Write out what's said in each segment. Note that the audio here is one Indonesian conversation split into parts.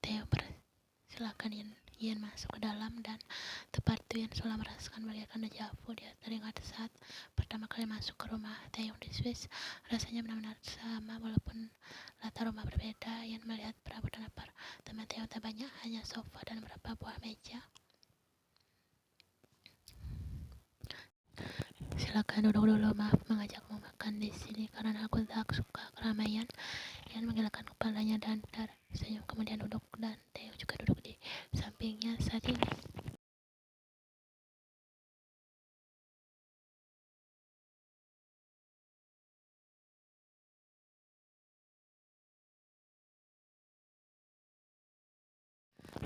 Theo persilakan Ian masuk ke dalam, dan tepat itu Ian seolah merasakan bagaikan dejavu. Dia teringat saat pertama kali masuk ke rumah Theo di Swiss. Rasanya benar-benar sama walaupun latar rumah berbeda. Ian melihat perabotan apartemen Theo tak banyak, hanya sofa dan beberapa buah meja. Silakan duduk dulu, maaf mengajakmu makan di sini karena aku tak suka keramaian. Ian menggelengkan kepalanya dan tersenyum, kemudian duduk, dan Theo juga duduk di sampingnya saat ini.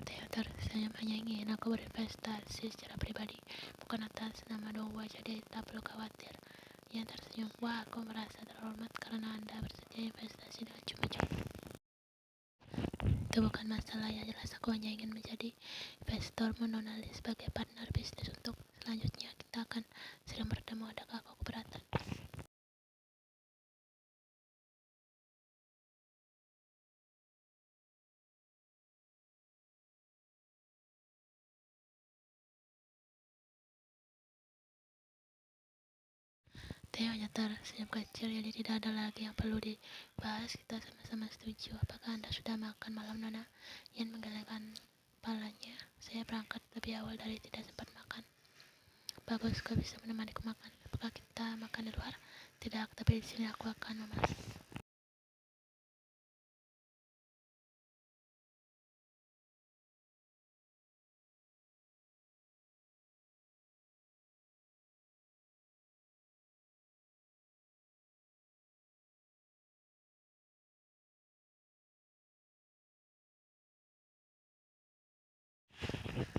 Theo tersenyum, hanya ingin aku berinvestasi secara pribadi, bukan atas nama Dowa, jadi tak perlu khawatir. Ian tersenyum, wah, aku merasa terhormat karena Anda bersedia investasi dengan cuma-cuma. Itu bukan masalah ya, jelas aku hanya ingin menjadi investor menonali sebagai partner bisnis untuk selanjutnya. Kita akan sering bertemu, adakah kau keberatan? Theo hanya tersenyum kecil, jadi tidak ada lagi yang perlu dibahas. Kita sama-sama setuju. Apakah Anda sudah makan malam, Nona? Ian menggelengkan kepalanya. Saya berangkat lebih awal dari tidak sempat makan. Bagus, kau bisa menemaniku makan. Apakah kita makan di luar? Tidak, tapi di sini aku akan memasak.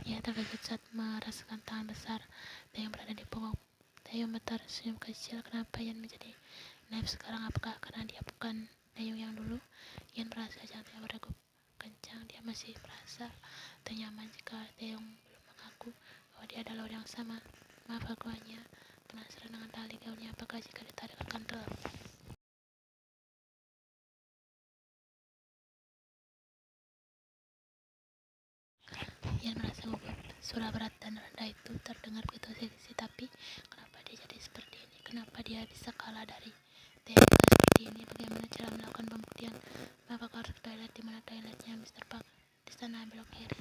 Ia terkejut saat merasakan tangan besar Theo yang berada di punggung. Theo tersenyum kecil. Kenapa Ian menjadi naif sekarang? Apakah karena dia bukan Dayung yang dulu? Ian merasa jantungnya berdegup kencang. Dia masih merasa ternyaman jika Dayung belum mengaku bahwa dia adalah orang yang sama. Maaf, aku hanya penasaran dengan tali gaulnya. Apakah jika ditarik akan terlepas? Ian merasa gugup. Suara berat dan rendah itu terdengar begitu seksi, tapi kenapa dia jadi seperti ini? Kenapa dia bisa kalah dari Theo seperti ini? Bagaimana cara melakukan pembuktian? Maaf, aku harus ke toilet. Di mana toiletnya, Mr. Park? Di sana, belok kiri.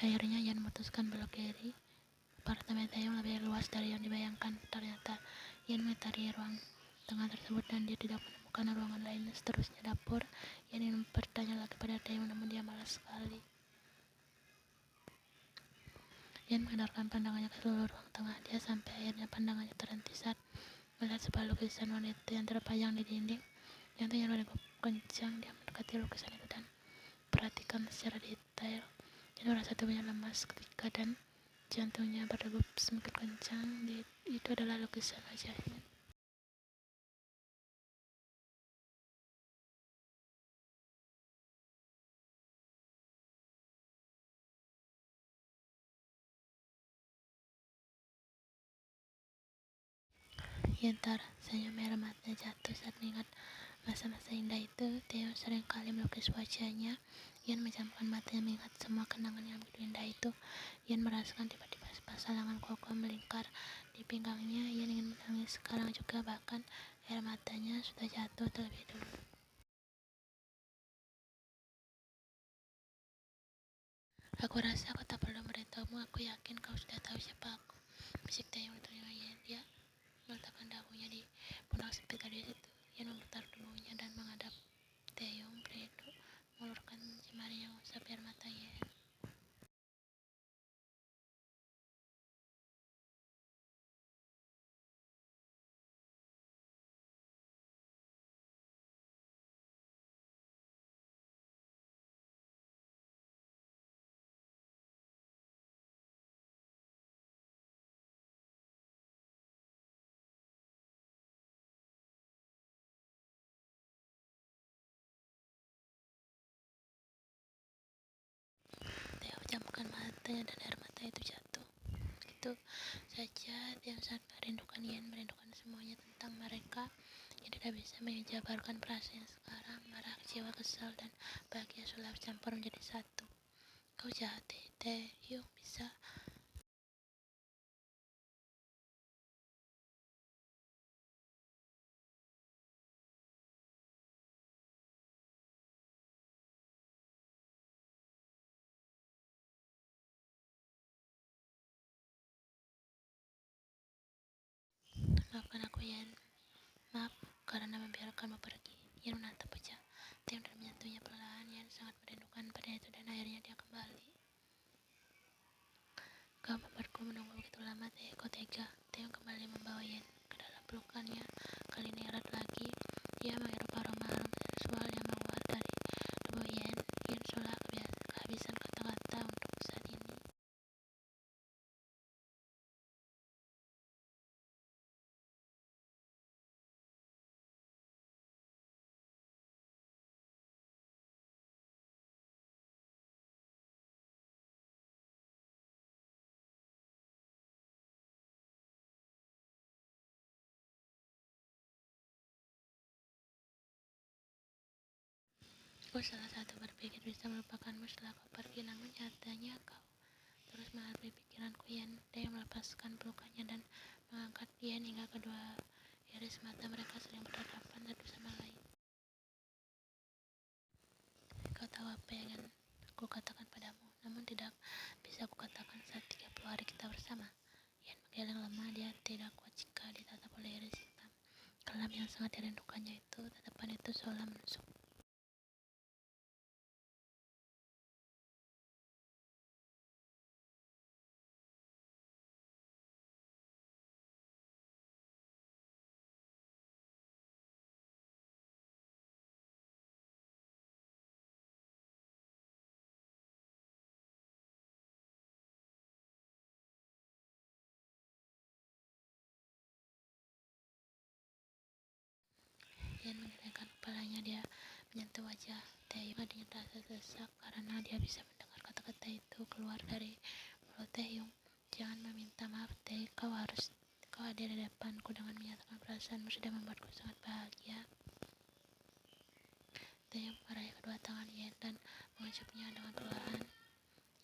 Akhirnya Ian memutuskan belok kiri. Apartemen Theo lebih luas dari yang dibayangkan. Ternyata Ian mengitari ruang tengah tersebut dan dia tidak menemukan ruangan lain. Seterusnya dapur. Ian ingin bertanya lagi pada Theo, namun dia malas sekali. Ian mengendorkan pandangannya ke seluruh ruang tengah. Dia sampai akhirnya pandangannya terhenti saat melihat sebuah lukisan wanita yang terpajang di dinding. Jantungnya berdegup kencang. Dia mendekati lukisan itu dan perhatikan secara detail. Dia merasa tubuhnya lemas ketika dan jantungnya berdegup semakin kencang. Itu adalah lukisan wajahnya. Ian tersenyum, air matanya jatuh saat mengingat masa-masa indah itu. Theo sering kali melukis wajahnya. Ian menjamkan matanya mengingat semua kenangan yang begitu indah itu. Ian merasakan tiba-tiba sepasang tangan kokoh melingkar di pinggangnya. Ian ingin menangis sekarang juga, bahkan air matanya sudah jatuh terlebih dulu. Aku rasa aku tak perlu memberitahumu. Aku yakin kau sudah tahu siapa aku. Bisik Theo telinga Ian. Dia meletakkan dagunya di pundak sempit gadis itu. Ian memutar tubuhnya dan menghadap Theo. Pria itu mengulurkan jemarinya mengusap air matanya. matanya dan air mata itu jatuh. Itu saja yang sangat merindukan Yen, merindukan semuanya tentang mereka. Yang tidak bisa menjabarkan perasaan sekarang, marah, kecewa, kesal, dan bahagia sulap campur menjadi satu. Kau jahat, Taehyung, bisa. Maafkan aku, Yen. Maaf karena membiarkanmu pergi. Yen menatap wajah Taehyung dan menyentuhnya perlahan. Yen sangat merindukan pada itu dan akhirnya dia kembali. Kau membuatku menunggu begitu lama, Kau tega. Taehyung kembali membawa Yen ke dalam pelukannya. Kali ini erat lagi. Dia menghirup aroma harum seksual yang menguat dari tubuh Yen. Yen seolah kehabisan kata-kata untuk saat ini. Aku salah satu berpikir bisa melupakanmu setelah kau pergi, namun nyatanya kau terus menghadapi pikiranku. Yen. Dia melepaskan pelukannya dan mengangkat Yen hingga kedua iris mata mereka sering berhadapan satu sama lain. Kau tahu apa yang ingin aku katakan padamu, namun tidak bisa aku katakan saat 30 hari kita bersama. Yen menggeleng lemah, dia tidak kuat jika ditatap oleh iris hitam kelam yang sangat dirindukannya itu. Tatapan itu seolah menusuk. Yen menggelengkan kepalanya, dia menyentuh wajah Taehyung. Hatinya terasa sesak karena dia bisa mendengar kata-kata itu keluar dari mulut Taehyung. Jangan meminta maaf, kau hadir di depanku dengan menyatakan perasaanmu sudah membuatku sangat bahagia. Taehyung meraih kedua tangan Yen dan mengusapnya dengan perlahan.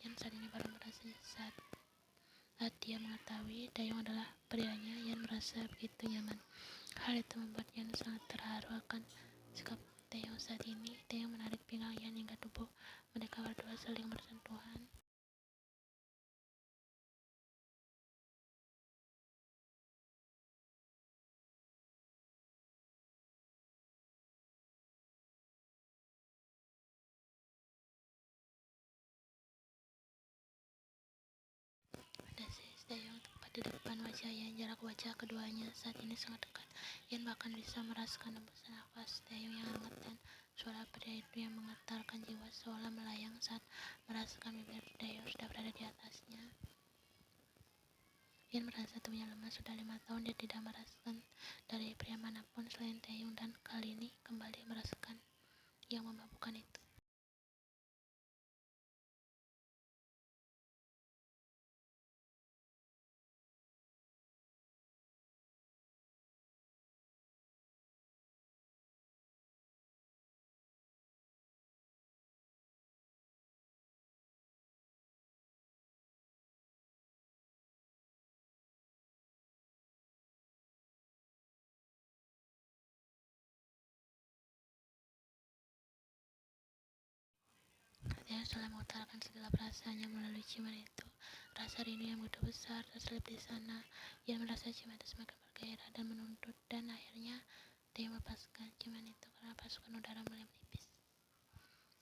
Yen saat ini baru merasa saat dia mengetahui Taehyung adalah prianya. Yen merasa begitu nyaman. Hal itu membuat Yen sangat terharu akan sikap Taehyung saat ini. Taehyung menarik pinggang Yen hingga tubuh mereka berdua saling bersentuhan. Pada sisi Taehyung tepat di depan wajah Yen, jarak wajah keduanya saat ini sangat dekat. Yen bahkan bisa merasakan hembusan nafas Taehyung yang hangat dan suara pria itu yang menggetarkan jiwa seolah melayang saat merasakan bibir Taehyung sudah berada di atasnya. Yen merasa tubuhnya lemah. Sudah 5 tahun dia tidak merasakan dari pria manapun selain Taehyung, dan kali ini kembali merasakan yang memabukkan itu. Dia setelah mengutarakan segala perasaannya melalui ciuman itu. Rasa rindu yang begitu besar terselip di sana. Ia merasa ciuman itu semakin bergairah dan menuntut, dan akhirnya dia melepaskan ciuman itu karena pasukan udara mulai menipis.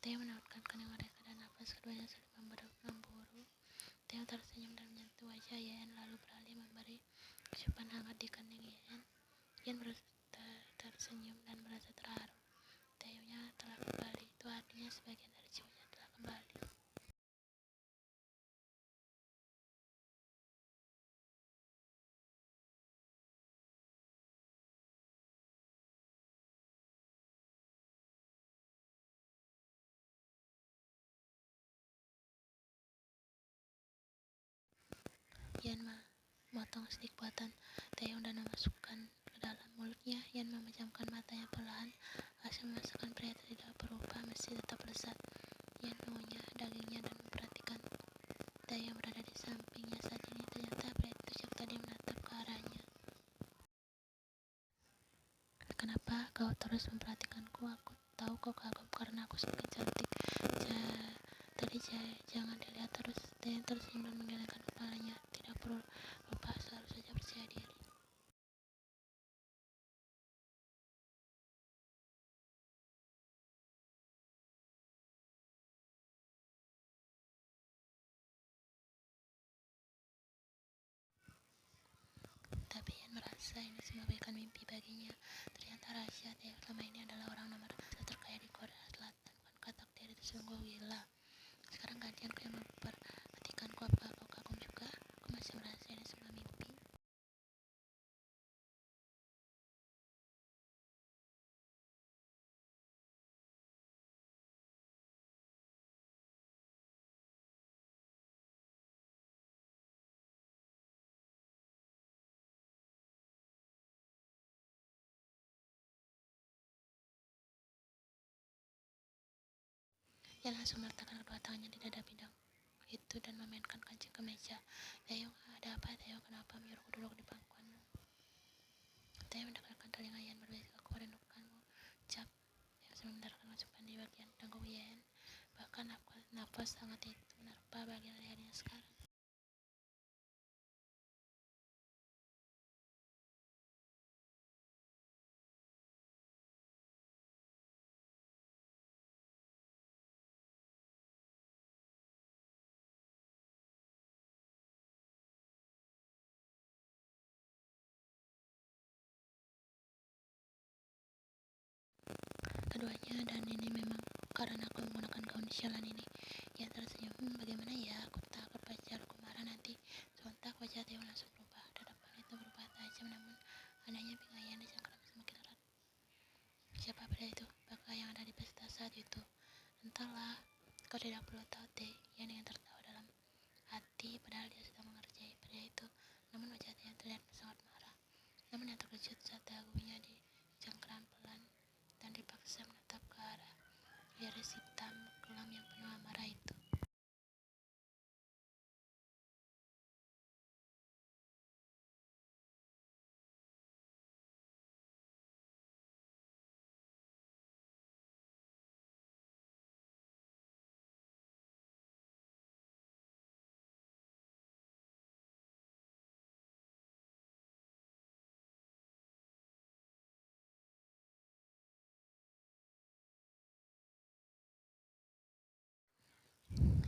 Dia menautkan kening mereka dan nafas keduanya saling memburu. Dia tersenyum dan menyentuh wajah Yen, lalu beralih memberi ciuman hangat di kening Yen. Yen tersenyum dan merasa terharu. Taehyungnya telah kembali. Itu artinya sebagian dari jiwanya telah kembali. Yan memotong stik buatan Taeyong dan memasukkan ke dalam mulutnya. Yan memejamkan matanya perlahan. Hasil masakan pria itu tidak berubah, masih tetap lezat. Yan mengunyah dagingnya dan memperhatikan Taeyong berada di sampingnya saat ini. Ternyata pria itu sejak tadi menatap ke arahnya. Kenapa kau terus memperhatikanku? Aku tahu kau kagum karena aku semakin cantik. Jangan dilihat terus. Taeyong tersenyum dan menggelengkan kepalanya. Tidak perlu lupa, selalu saja percaya diri. Tapi Yan merasa ini semua bagaikan mimpi baginya. Ternyata rahasia Taeyong selama ini adalah orang nomor satu terkaya di Korea Selatan. Bukankah takdir itu sungguh gila? Sekarang gantian kau yang memperhatikanku. Apakah kau kagum juga? Aku masih merasa ini semua mimpi. Yan langsung meletakkan kedua tangannya di dada bidang itu dan memainkan kancing ke meja. Taeyong, ada apa Taeyong? Kenapa menyuruhku duduk di pangkuanmu? Taeyong mendekatkan telinga Yan berbisik, aku merindukanmu. Cap. Taeyong sambil mendarahkan masukan di bagian dengkul Yan. Bahkan nafas hangat itu menerpa bagian lehernya sekarang. Keduanya, dan ini memang karena aku menggunakan gaun sialan ini. Yan tersenyum. Bagaimana ya? Aku takut pacarku marah nanti. Sontak wajah Taeyong langsung berubah. Tatapan itu berubah tajam, namun anehnya pinggang Yan dicengkeram semakin erat. Siapa pria itu? Apakah yang ada di pesta saat itu? Entahlah, kau tidak perlu tahu, Tae. Yan ingin tertawa dalam hati, padahal dia sedang mengerjai pria itu. Namun wajah Tae terlihat sangat marah. Namun yang terkejut saat dagunya dicengkeram pelan dan dipaksa menatap ke arah iris hitam kelam yang penuh amarah itu.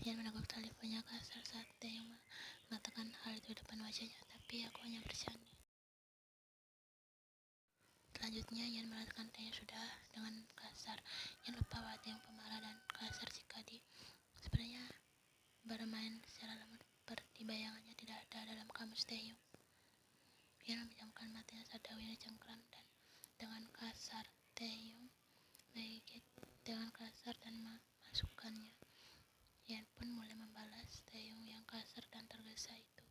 Yan meneguk teleponnya kasar saat Taeyong mengatakan hal itu di depan wajahnya, tapi aku hanya bercanda. Selanjutnya, Yan merasakan Taeyong sudah dengan kasar. Yan lupa bahwa Taeyong pemarah dan kasar jika sebenarnya bermain secara lembut seperti bayangannya tidak ada dalam kamus Taeyong. Yan memejamkan matanya saat dagunya dicengkeram dan dengan kasar. Taeyong menggigit dengan kasar dan memasukkannya. Yan pun mulai membalas Taeyong yang kasar dan tergesa itu.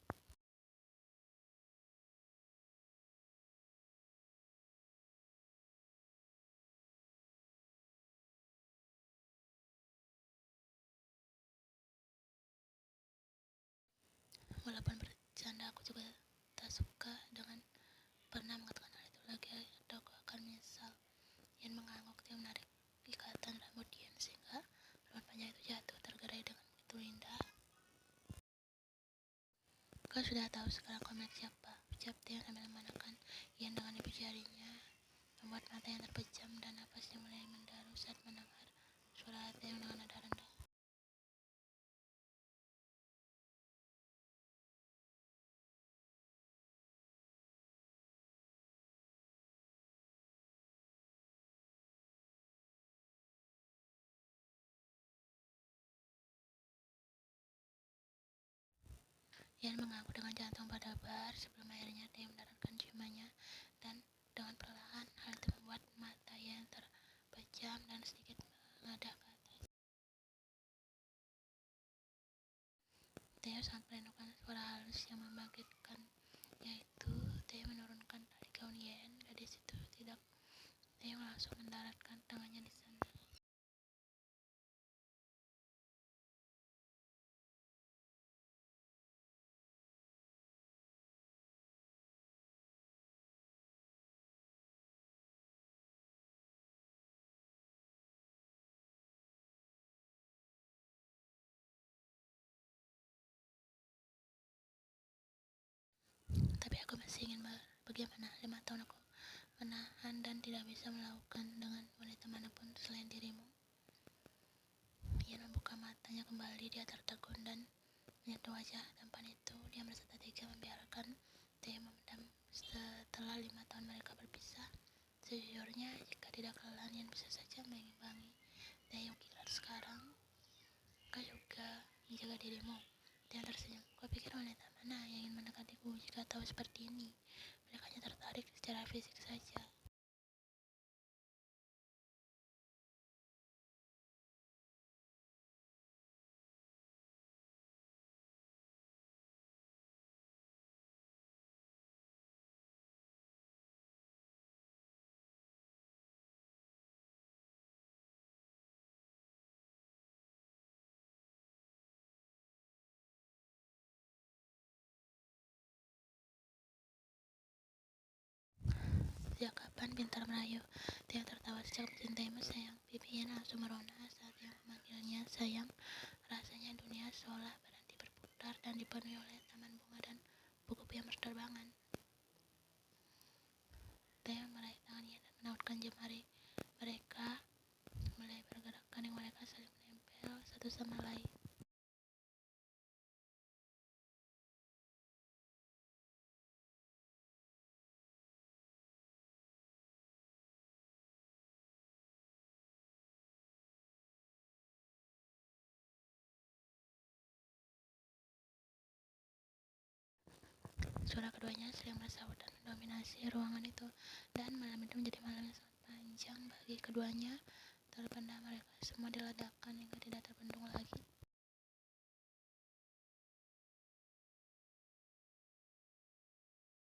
Walaupun bercanda, aku juga tak suka dengan pernah mengatakan hal itu lagi atau aku akan menyesal. Yan mengangguk. Dia menarik ikatan rambut Yan sehingga rambut panjang itu jatuh tergerai dengan begitu indah. Kau sudah tahu sekarang kau milik siapa? Ucap Taeyong sambil memandangkan Yan dengan ibu jarinya, membuat mata yang terpejam dan napasnya mulai mendaru saat mendengar suara Taeyong dengan nada rendah. Yan mengangguk dengan jantung berdebar sebelum akhirnya Taeyong mendaratkan ciumannya, dan dengan perlahan hal itu membuat mata Yan terpejam dan sedikit mengadah ke atas. Taeyong sangat merindukan suara halus halus yang membangkitkan, yaitu Taeyong menurunkan tali gaun Yen. Gadis itu tidak. Taeyong langsung mendaratkan tangannya di sana. Tapi aku masih ingin bagaimana 5 tahun aku menahan dan tidak bisa melakukan dengan wanita manapun selain dirimu. Ia membuka matanya kembali, dia tertegun dan menyentuh wajah tampan itu. Dia merasa tak tega membiarkan Taeyong memendam. Setelah 5 tahun mereka berpisah, sejujurnya jika tidak kelelahan yang bisa saja mengimbangi Taeyong kilat sekarang. Kau juga menjaga dirimu. Dia tersenyum. Kau pikir wanita mana yang ingin mendekatiku jika tahu seperti ini? Mereka hanya tertarik secara fisik saja. Sejak kapan pintar merayu? Dia tertawa. Sejak mencintaimu sayang. Pipinya langsung merona saat yang memanggilnya sayang. Rasanya dunia seolah berhenti berputar dan dipenuhi oleh taman bunga dan buku yang berterbangan. Taeyong meraih tangannya dan menautkan jemari. Mereka mulai bergerak, kening mereka saling menempel satu sama lain. Suara keduanya saling bersahut dan mendominasi ruangan itu, dan malam itu menjadi malam yang sangat panjang bagi keduanya. Terpendam mereka semua diledakkan hingga tidak terbendung lagi.